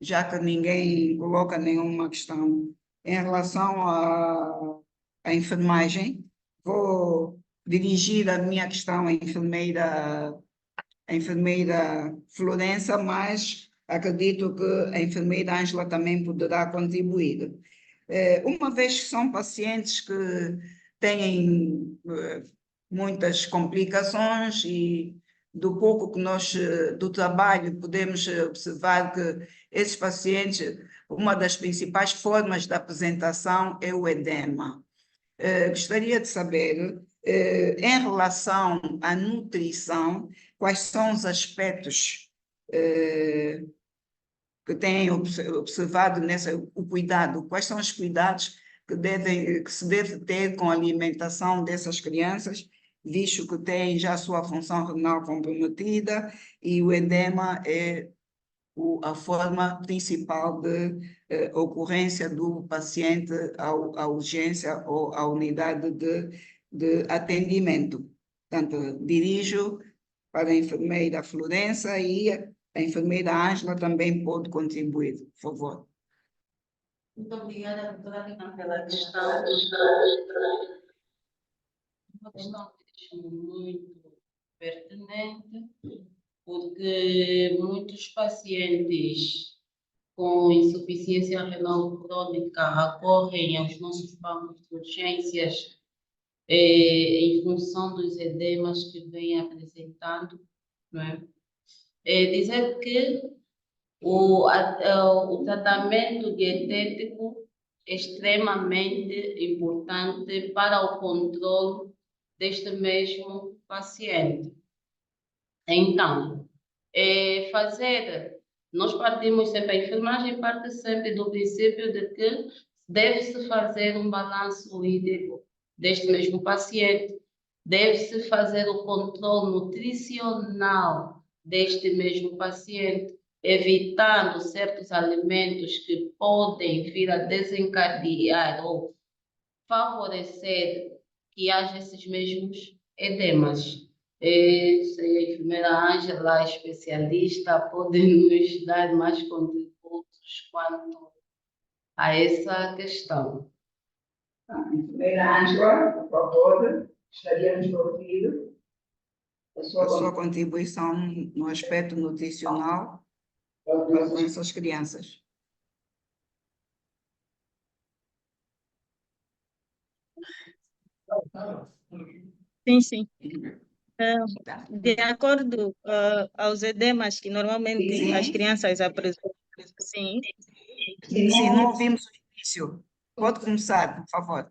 já que ninguém coloca nenhuma questão em relação à enfermagem, vou dirigir a minha questão à enfermeira Florença, mas acredito que a enfermeira Ângela também poderá contribuir. Uma vez que são pacientes que têm muitas complicações, e do pouco que nós do trabalho podemos observar que esses pacientes, uma das principais formas de apresentação é o edema. Gostaria de saber, em relação à nutrição, quais são os aspectos que têm observado o cuidado, quais são os cuidados que se deve ter com a alimentação dessas crianças, visto que têm já a sua função renal comprometida e o edema é a forma principal de ocorrência do paciente à urgência ou à unidade de atendimento. Portanto, dirijo para a enfermeira Florença e a enfermeira Ângela também pode contribuir, por favor. Muito obrigada, doutora Lina, pela questão. Uma questão muito pertinente, porque muitos pacientes com insuficiência renal crônica recorrem aos nossos bancos de urgências em função dos edemas que vêm apresentando, não é? Dizer que o tratamento dietético é extremamente importante para o controle deste mesmo paciente. Então, nós partimos sempre, a enfermagem parte sempre do princípio de que deve-se fazer um balanço hídrico deste mesmo paciente, deve-se fazer o controle nutricional deste mesmo paciente, evitando certos alimentos que podem vir a desencadear ou favorecer que haja esses mesmos edemas. A enfermeira Ângela, especialista, pode nos dar mais contributos quanto a essa questão. Enfermeira Ângela, por favor, gostaríamos de ouvir a sua contribuição no aspecto nutricional para essas crianças. Sim, sim. De acordo aos edemas que normalmente as crianças apresentam, sim. Sim, não ouvimos o início. Pode começar, por favor.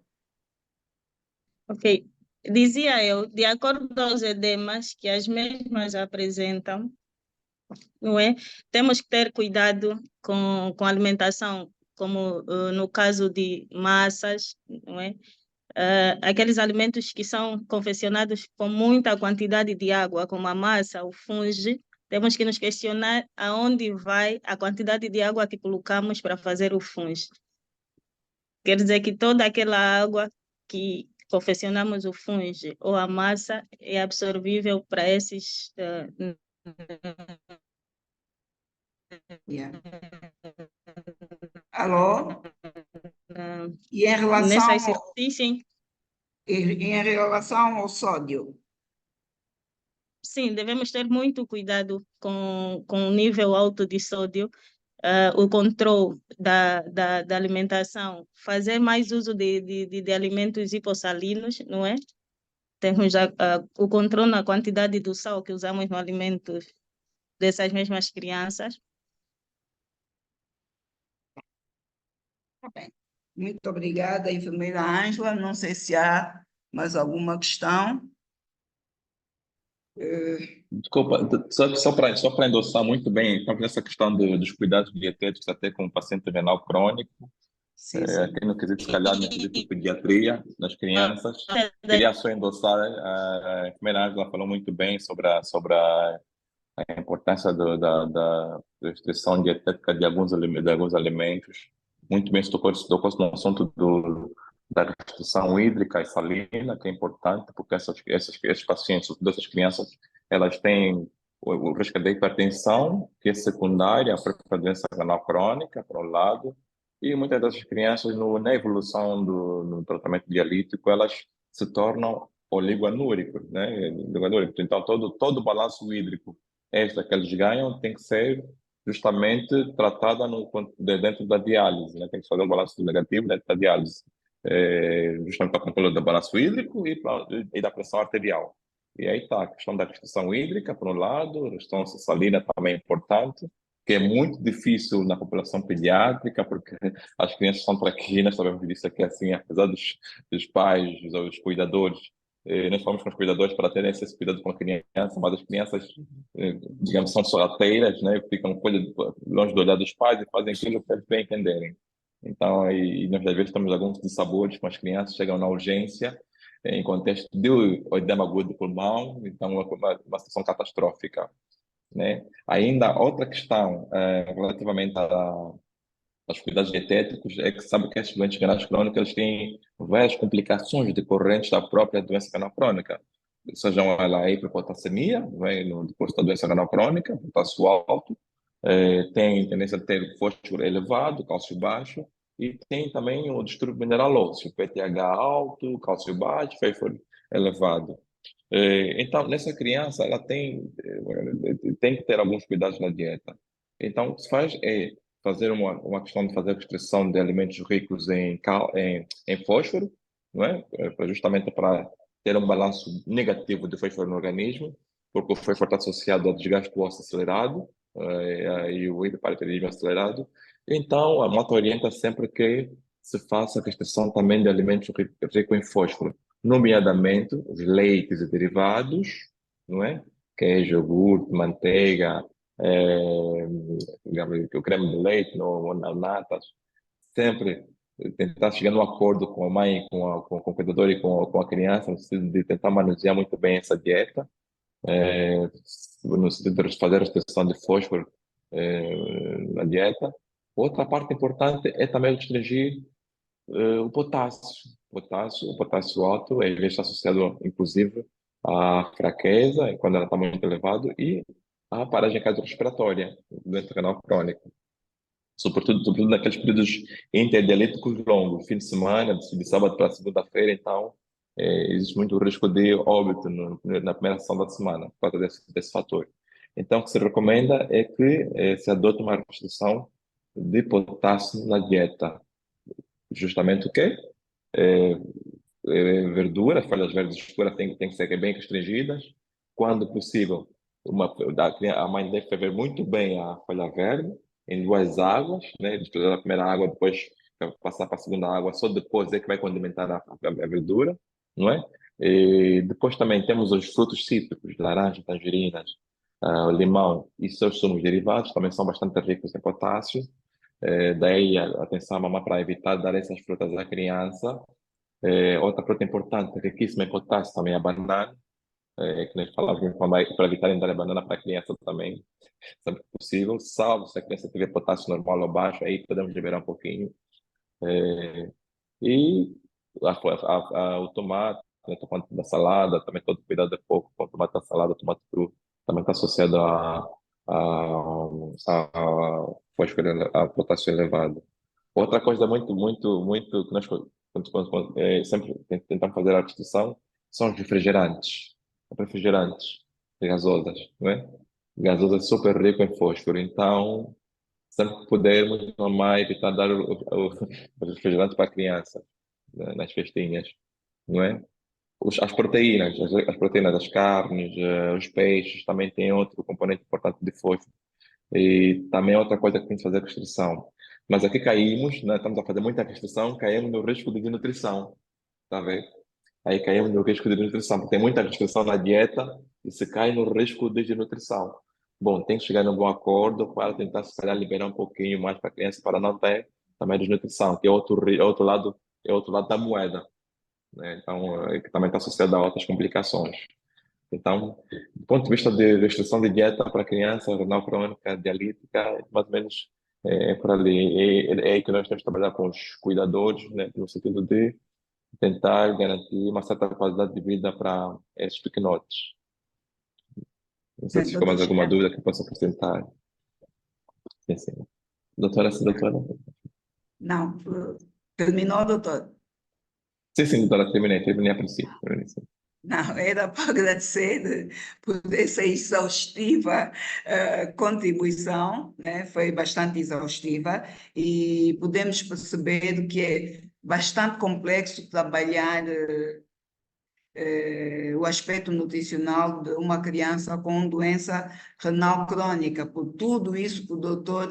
Ok. Dizia eu, de acordo aos edemas que as mesmas apresentam, não é? Temos que ter cuidado com a alimentação, como no caso de massas, não é? Aqueles alimentos que são confeccionados com muita quantidade de água, como a massa, o fungo, temos que nos questionar aonde vai a quantidade de água que colocamos para fazer o fungo. Quer dizer que toda aquela água que confeccionamos o fungo ou a massa é absorvível para esses Yeah. Alô? E em relação em relação ao sódio? Sim, devemos ter muito cuidado com o nível alto de sódio, o controle da alimentação, fazer mais uso de alimentos hipossalinos, não é? Temos o controle na quantidade do sal que usamos no alimento dessas mesmas crianças. Bem, muito obrigada, enfermeira Ângela. Não sei se há mais alguma questão. Desculpa, só para endossar muito bem, então, essa questão dos cuidados dietéticos até com o paciente renal crônico, Sim, aqui no quesito, se calhar, no quesito pediatria das crianças, queria só endossar, a enfermeira Ângela falou muito bem sobre a importância da restrição dietética de alguns alimentos, muito bem se tocou no assunto da restrição hídrica e salina, que é importante, porque esses pacientes, dessas crianças, elas têm o risco de hipertensão, que é secundária à própria doença renal crônica, por um lado, e muitas dessas crianças, na evolução no tratamento dialítico, elas se tornam oligoanúricos, né? Então, todo o balanço hídrico que eles ganham tem que ser justamente tratada dentro da diálise, né? Tem que fazer um balanço negativo dentro da diálise, justamente para controle do balanço hídrico e da pressão arterial. E aí está a questão da restrição hídrica, por um lado, a restrição salina também é importante, que é muito difícil na população pediátrica, porque as crianças são traquinas, sabemos disso aqui, assim, apesar dos pais, dos cuidadores, nós falamos com os cuidadores para terem esse cuidado com a criança, mas as crianças, digamos, são sorrateiras, né? Ficam longe do olhar dos pais e fazem aquilo que eles bem entenderem. Então, e nós às vezes temos alguns dissabores com as crianças, chegam na urgência, em contexto de edema agudo do pulmão, então uma situação catastrófica, né? Ainda outra questão relativamente aos cuidados dietéticos é que sabe que esses doentes renais crônicos eles têm várias complicações decorrentes da própria doença renal crônica, sejam ela a hiperpotassemia, né, no decorrer da doença renal crônica, potássio alto, tem tendência a ter fósforo elevado, cálcio baixo, e tem também o distúrbio mineral ósseo, PTH alto, cálcio baixo, fósforo elevado. Então, nessa criança, ela tem que ter alguns cuidados na dieta. Então, o que se faz é fazer uma questão de fazer restrição de alimentos ricos em fósforo, não é? Justamente para ter um balanço negativo de fósforo no organismo, porque o fósforo está associado ao desgaste do osso acelerado e o hiperparatidismo acelerado. Então, a moto orienta sempre que se faça restrição também de alimentos ricos em fósforo, nomeadamente os leites e derivados, não é? Queijo, iogurte, manteiga, digamos, o creme de leite, ou natas, sempre tentar chegar num acordo com a mãe, com o cuidador e com a criança, no sentido de tentar manusear muito bem essa dieta, no sentido de fazer a restrição de fósforo na dieta. Outra parte importante é também restringir o potássio. O potássio alto, ele está associado, inclusive, à fraqueza, quando ela está muito elevado, e à paragem cardiorrespiratória, doença renal crônica. Sobretudo naqueles períodos interdialíticos longos, fim de semana, de sábado para segunda-feira, então, existe muito risco de óbito na primeira sessão da semana, por causa desse fator. Então, o que se recomenda é que se adote uma restrição de potássio na dieta. Justamente o quê? Verduras, folhas verdes escuras têm que ser bem restringidas. Quando possível, a mãe deve ferver muito bem a folha verde em 2 águas, né? Despejar a primeira água, depois passar para a segunda água, só depois é que vai condimentar a verdura, não é? E depois também temos os frutos cítricos, laranja, tangerinas, o limão e seus sumos derivados, também são bastante ricos em potássio. Daí atenção à mamãe para evitar dar essas frutas à criança. Outra fruta importante, riquíssima em potássio, também é a banana, que nem falava com a mãe, para evitarem dar a banana para a criança também, sempre que possível, salvo se a criança tiver potássio normal ou baixo, aí podemos liberar um pouquinho. E o tomate, né, tomate da salada, também todo cuidado é pouco com o tomate da salada, tomate cru, também está associado a fósforo, a potássio elevado. Outra coisa muito que nós sempre tentamos fazer a restrição são os refrigerantes. Refrigerantes gasosas, não é? Gasosa é super rico em fósforo, então sempre que pudermos, mamãe evitar dar o refrigerante para a criança, né, nas festinhas, não é? As proteínas, as proteínas das carnes, os peixes também têm outro componente importante de fósforo. E também é outra coisa que tem que fazer restrição. Mas aqui caímos, né, estamos a fazer muita restrição, caímos no risco de desnutrição, tá vendo? Aí caímos no risco de desnutrição, porque tem muita restrição na dieta e se cai no risco de desnutrição. Bom, tem que chegar num bom acordo para tentar, se calhar, liberar um pouquinho mais para a criança, para não ter também desnutrição, que é outro lado da moeda, né? Então, que também está associado a outras complicações. Então, do ponto de vista de restrição de dieta para criança, renal crônica, dialítica, mais ou menos é por ali. É aí que nós temos que trabalhar com os cuidadores, né, no sentido de tentar garantir uma certa qualidade de vida para esses pequenotes. Não sei se ficou mais alguma dúvida que eu possa acrescentar. Sim, sim. Doutora, sim, doutora? Não, terminou, doutor? Sim, sim, doutora, terminei a princípio. Sim. Não, era para agradecer por essa exaustiva contribuição, né? Foi bastante exaustiva e podemos perceber que é bastante complexo trabalhar o aspecto nutricional de uma criança com doença renal crônica. Por tudo isso que o doutor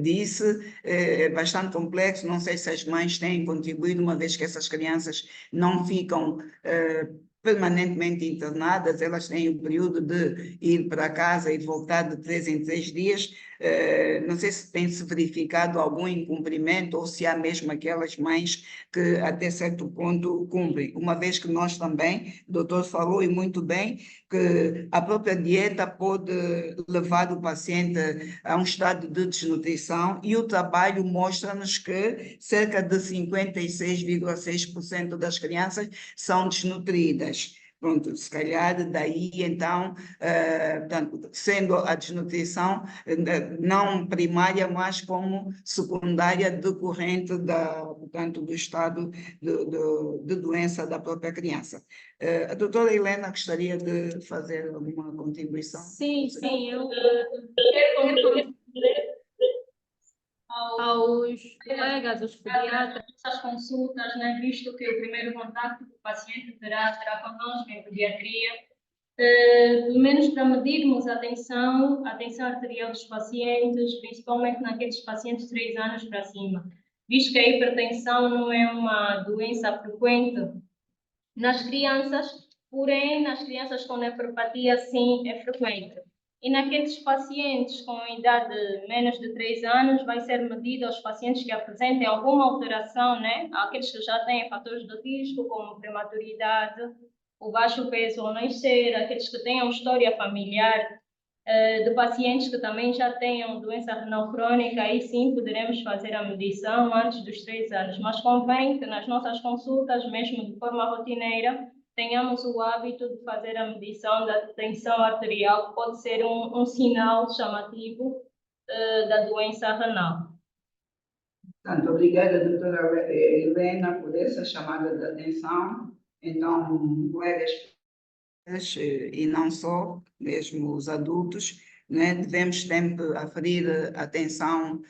disse, é bastante complexo. Não sei se as mães têm contribuído, uma vez que essas crianças não ficam permanentemente internadas, elas têm o período de ir para casa e voltar de 3 em 3 dias. Não sei se tem-se verificado algum incumprimento ou se há mesmo aquelas mães que até certo ponto cumprem, uma vez que nós também, o doutor falou e muito bem, que a própria dieta pode levar o paciente a um estado de desnutrição e o trabalho mostra-nos que cerca de 56,6% das crianças são desnutridas. Pronto, se calhar daí então, portanto, sendo a desnutrição não primária, mas como secundária decorrente portanto, do estado de doença da própria criança. A doutora Helena gostaria de fazer alguma contribuição? Sim, eu quero contribuir aos colegas, os pediatras, essas consultas, né, visto que o primeiro contato que o paciente terá conosco em pediatria, pelo menos para medirmos a tensão arterial dos pacientes, principalmente naqueles pacientes de 3 anos para cima, visto que a hipertensão não é uma doença frequente nas crianças, porém, nas crianças com nefropatia, sim, é frequente. E naqueles pacientes com idade menos de 3 anos, vai ser medido aos pacientes que apresentem alguma alteração, né? Aqueles que já têm fatores de risco, como prematuridade, o baixo peso ao nascer, aqueles que tenham história familiar, de pacientes que também já tenham doença renal crônica, aí sim poderemos fazer a medição antes dos 3 anos. Mas convém que nas nossas consultas, mesmo de forma rotineira, tenhamos o hábito de fazer a medição da tensão arterial, que pode ser um sinal chamativo da doença renal. Portanto, obrigada, doutora Helena, por essa chamada de atenção. Então, colegas e não só, mesmo os adultos, né, devemos sempre aferir a tensão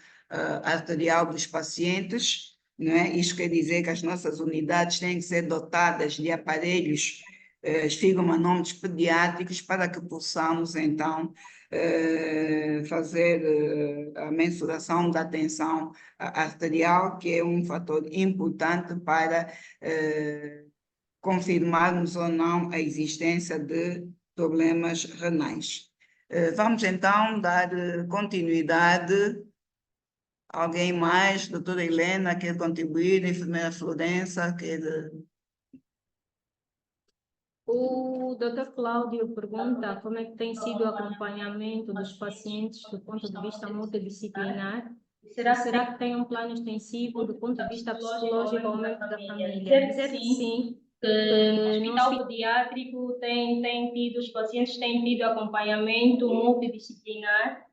arterial dos pacientes, né? Isso quer dizer que as nossas unidades têm que ser dotadas de aparelhos esfigomanômetros pediátricos para que possamos, então, fazer a mensuração da tensão arterial, que é um fator importante para confirmarmos ou não a existência de problemas renais. Vamos então dar continuidade. Alguém mais? Doutora Helena quer contribuir? Enfermeira Florença quer... O Dr. Cláudio pergunta como é que tem sido o acompanhamento dos pacientes do ponto de vista multidisciplinar. Será que tem um plano extensivo do ponto de vista psicológico ao membro da família? Dizer que sim. No hospital pediátrico os pacientes têm tido acompanhamento multidisciplinar.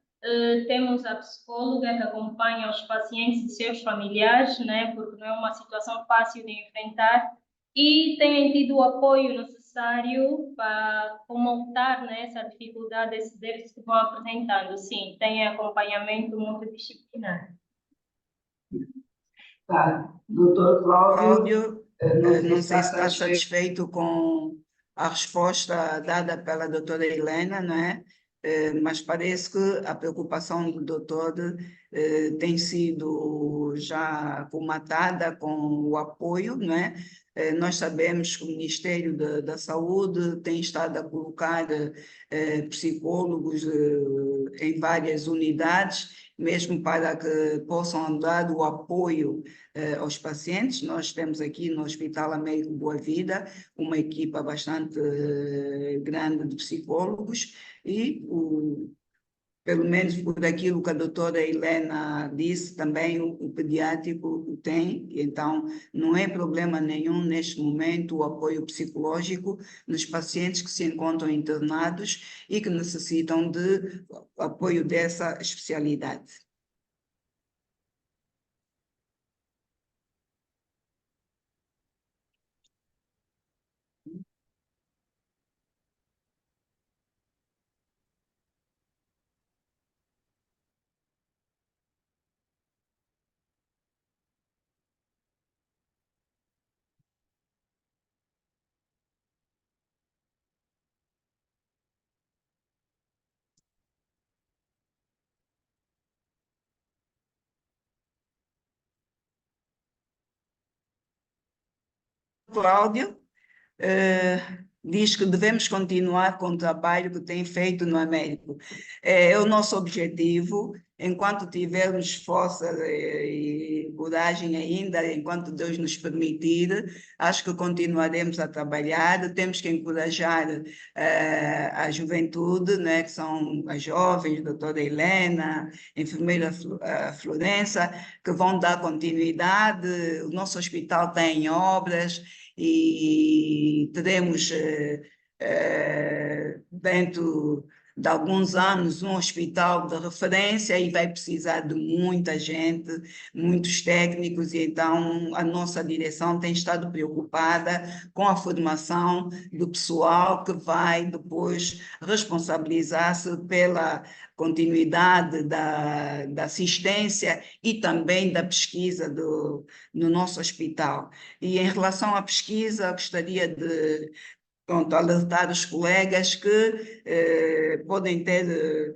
Temos a psicóloga que acompanha os pacientes e seus familiares, né, porque não é uma situação fácil de enfrentar, e têm tido o apoio necessário para comatar, né, essa dificuldade, esses déficits que vão apresentando. Sim, tem acompanhamento multidisciplinar. Tá. Doutor Cláudio, não sei se está satisfeito com a resposta dada pela doutora Helena, não é? Mas parece que a preocupação do doutor tem sido já comatada com o apoio, não é? Nós sabemos que o Ministério da Saúde tem estado a colocar psicólogos em várias unidades, mesmo para que possam dar o apoio aos pacientes. Nós temos aqui no Hospital Américo Boa Vida uma equipa bastante grande de psicólogos e pelo menos por aquilo que a doutora Helena disse, também o pediátrico tem, então não é problema nenhum neste momento o apoio psicológico nos pacientes que se encontram internados e que necessitam de apoio dessa especialidade. Cláudio, diz que devemos continuar com o trabalho que tem feito no Américo. É o nosso objetivo, enquanto tivermos força e coragem ainda, enquanto Deus nos permitir, acho que continuaremos a trabalhar. Temos que encorajar a juventude, né, que são as jovens, a doutora Helena, a enfermeira Florença, que vão dar continuidade. O nosso hospital está em obras e teremos dentro de alguns anos um hospital de referência e vai precisar de muita gente, muitos técnicos, e então a nossa direção tem estado preocupada com a formação do pessoal que vai depois responsabilizar-se pela continuidade da assistência e também da pesquisa no nosso hospital. E em relação à pesquisa, gostaria de alertar os colegas que podem ter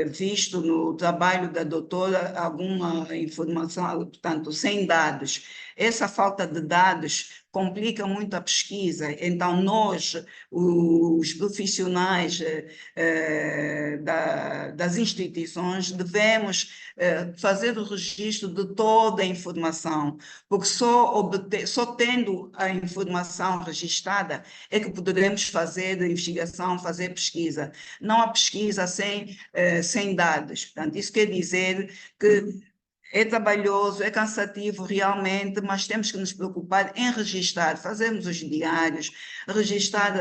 visto no trabalho da doutora alguma informação, portanto, sem dados. Essa falta de dados complica muito a pesquisa, então nós, os profissionais das instituições, devemos fazer o registro de toda a informação, porque só tendo a informação registrada é que poderemos fazer investigação, fazer pesquisa. Não há pesquisa sem dados. Portanto, isso quer dizer que é trabalhoso, é cansativo realmente, mas temos que nos preocupar em registrar, fazermos os diários, registrar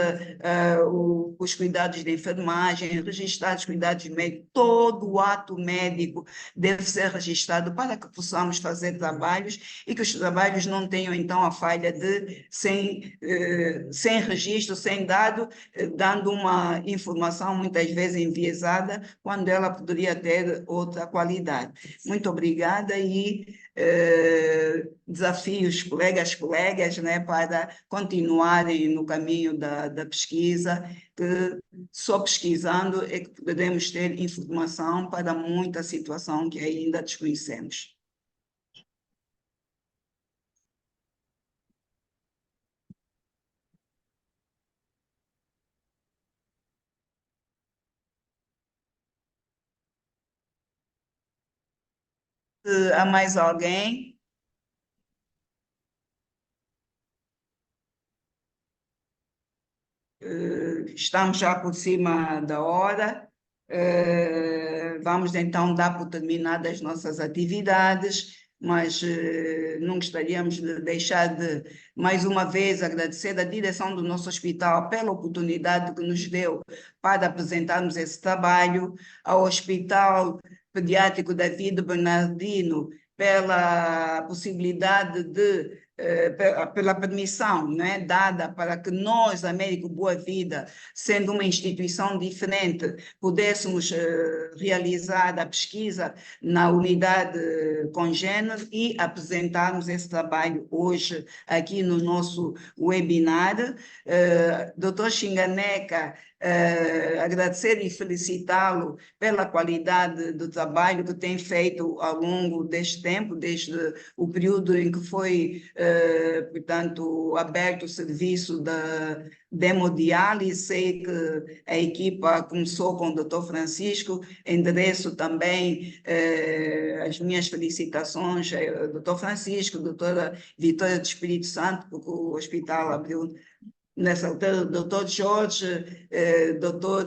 os cuidados de enfermagem, registrar os cuidados médicos, todo o ato médico deve ser registrado para que possamos fazer trabalhos e que os trabalhos não tenham então a falha de sem registro, sem dado, dando uma informação muitas vezes enviesada, quando ela poderia ter outra qualidade. Muito obrigada e desafio os colegas, né, para continuarem no caminho da pesquisa, que só pesquisando é que podemos ter informação para muita situação que ainda desconhecemos. Há mais alguém? Estamos já por cima da hora. Vamos então dar por terminadas as nossas atividades, mas não gostaríamos de deixar de, mais uma vez, agradecer a direção do nosso hospital pela oportunidade que nos deu para apresentarmos esse trabalho, ao Hospital Pediátrico David Bernardino pela possibilidade de pela permissão, né, dada para que nós, Américo Boa Vida, sendo uma instituição diferente, pudéssemos realizar a pesquisa na unidade congênere e apresentarmos esse trabalho hoje aqui no nosso webinar. Dr. Xinganeca, agradecer e felicitá-lo pela qualidade do trabalho que tem feito ao longo deste tempo, desde o período em que foi, portanto, aberto o serviço da hemodiálise. Sei que a equipa começou com o Dr. Francisco, endereço também as minhas felicitações ao Dr. Francisco, doutora Vitória do Espírito Santo, porque o hospital abriu nessa altura, doutor Jorge, doutor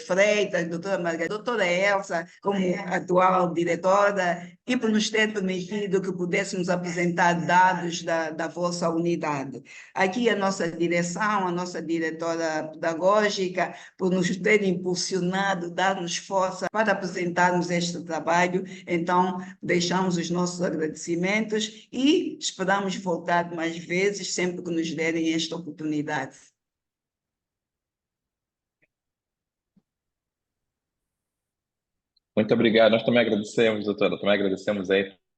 Freitas, doutora Margarida, doutora Elsa, como atual diretora, e por nos ter permitido que pudéssemos apresentar dados da vossa unidade. Aqui a nossa direção, a nossa diretora pedagógica, por nos ter impulsionado, dar-nos força para apresentarmos este trabalho. Então, deixamos os nossos agradecimentos e esperamos voltar mais vezes, sempre que nos derem esta oportunidade. Muito obrigado. Nós também agradecemos, doutora, também agradecemos aí